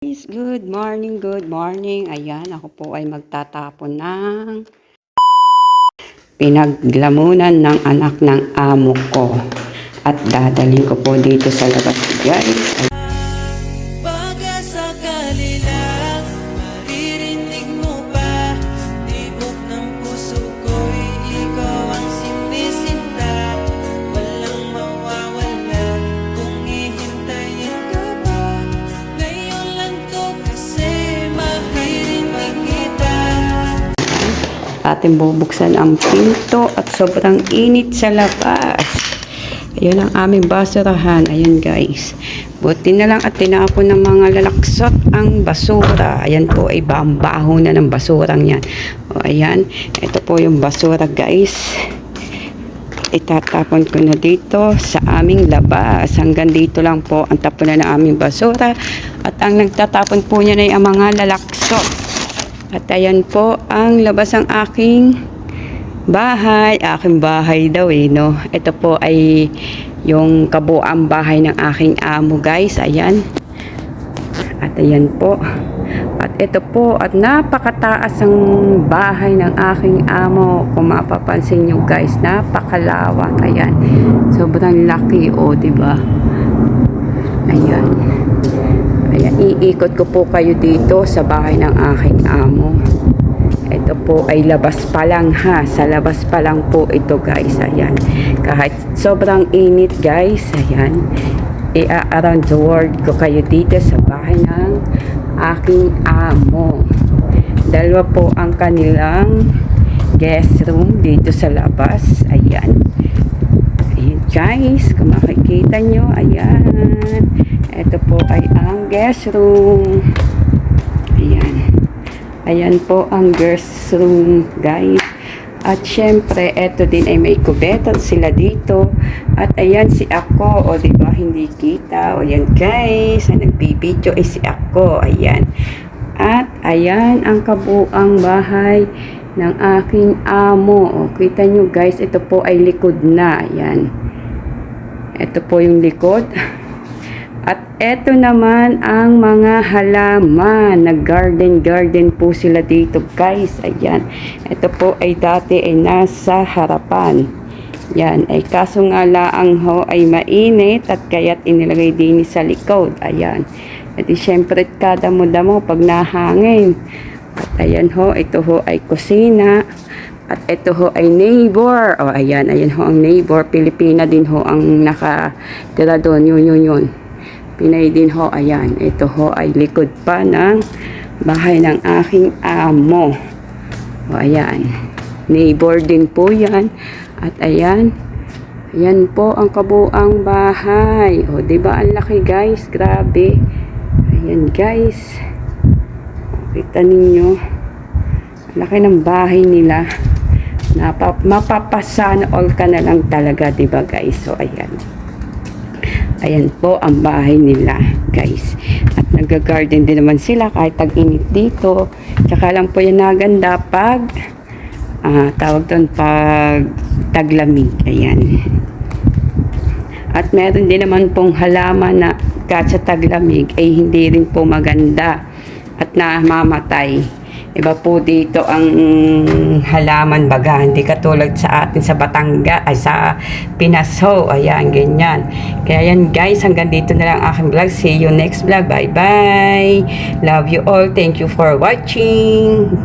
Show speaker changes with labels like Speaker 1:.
Speaker 1: Guys, good morning, good morning. Ayan, ako po ay magtatapon ng pinaglamunan ng anak ng amo ko. At dadalhin ko po dito sa labas, guys.
Speaker 2: Baka sakali lang maririnig mo pa, tibok ng puso ko'y ikaw ang sinisinta. Walang mawawala kung hihintayin ka pa. Ngayon lang to kasi maririnig kita.
Speaker 1: Ating bubuksan ang pinto at sobrang init sa labas. Ayun ang aming basurahan. Ayun guys. Buti na lang at tinapon ng mga lalaksot ang basura. Ayan po ay baho na ng basurang yan. O ayan. Ito po yung basura guys. Itatapon ko na dito sa aming labas. Hanggang dito lang po ang tapunan ng aming basura. At ang nagtatapon po niya ay ang mga lalaksot. At ayan po ang labas ng aking bahay. Aking bahay daw no. Ito po ay yung kabuuang bahay ng aking amo guys. Ayan. At ayan po. At ito po at napakataas ang bahay ng aking amo. Kung mapapansin nyo guys, napakalawak. Ayan. Sobrang laki diba? Ayan. Ayan, iikot ko po kayo dito sa bahay ng aking amo. Ito po ay labas pa lang ha. Sa labas pa lang po ito guys. Ayan. Kahit sobrang init guys. Ayan. I-around the world ko kayo dito sa bahay ng aking amo. Dalawa po ang kanilang guest room dito sa labas. Ayan. Ayan guys. Kung makikita nyo. Ayan. Ito po ay ang guest room. Ayan. Ayan po ang guest room guys. At syempre, ito din ay may kubeta sila dito. At ayan si ako. O diba hindi kita. O yan guys. Ang nagbibideo ay si ako. Ayan. At ayan ang kabuang bahay ng aking amo. O kita nyo guys. Ito po ay likod na. Ayan. Ito po yung likod. At eto naman ang mga halaman. Nag-garden po sila dito guys. Ayan. Ito po ay dati ay nasa harapan. Yan. Ay kaso nga laang ho ay mainit at kaya't inilagay din sa likod. Ayan. At syempre kada mo pag nahangin. At ayan ho. Ito ho ay kusina. At ito ho ay neighbor. O ayan. Ayan ho ang neighbor. Pilipina din ho ang nakatira doon. Yun. Pinay din ho, ayan. Ito ho ay likod pa ng bahay ng aking amo. O, ayan. Neighbor din po yan. At ayan. Ayan po ang kabuang bahay. O, diba ang laki guys? Grabe. Ayan guys. Kita ninyo. Ang laki ng bahay nila. Mapapasana all ka na lang talaga, diba guys? So, ayan. Ayan po ang bahay nila guys. At nag-garden din naman sila kahit tag-init dito. Tsaka lang po yan naganda pag tawag doon pag taglamig. Ayan. At meron din naman pong halaman na kahit sa taglamig ay hindi rin po maganda at namamatay. Iba po dito ang halaman baga. Hindi katulad sa atin sa Batangas, ay sa Pinas ho. Ayan, ganyan. Kaya yan guys, hanggang dito na lang aking vlog. See you next vlog. Bye bye. Love you all. Thank you for watching.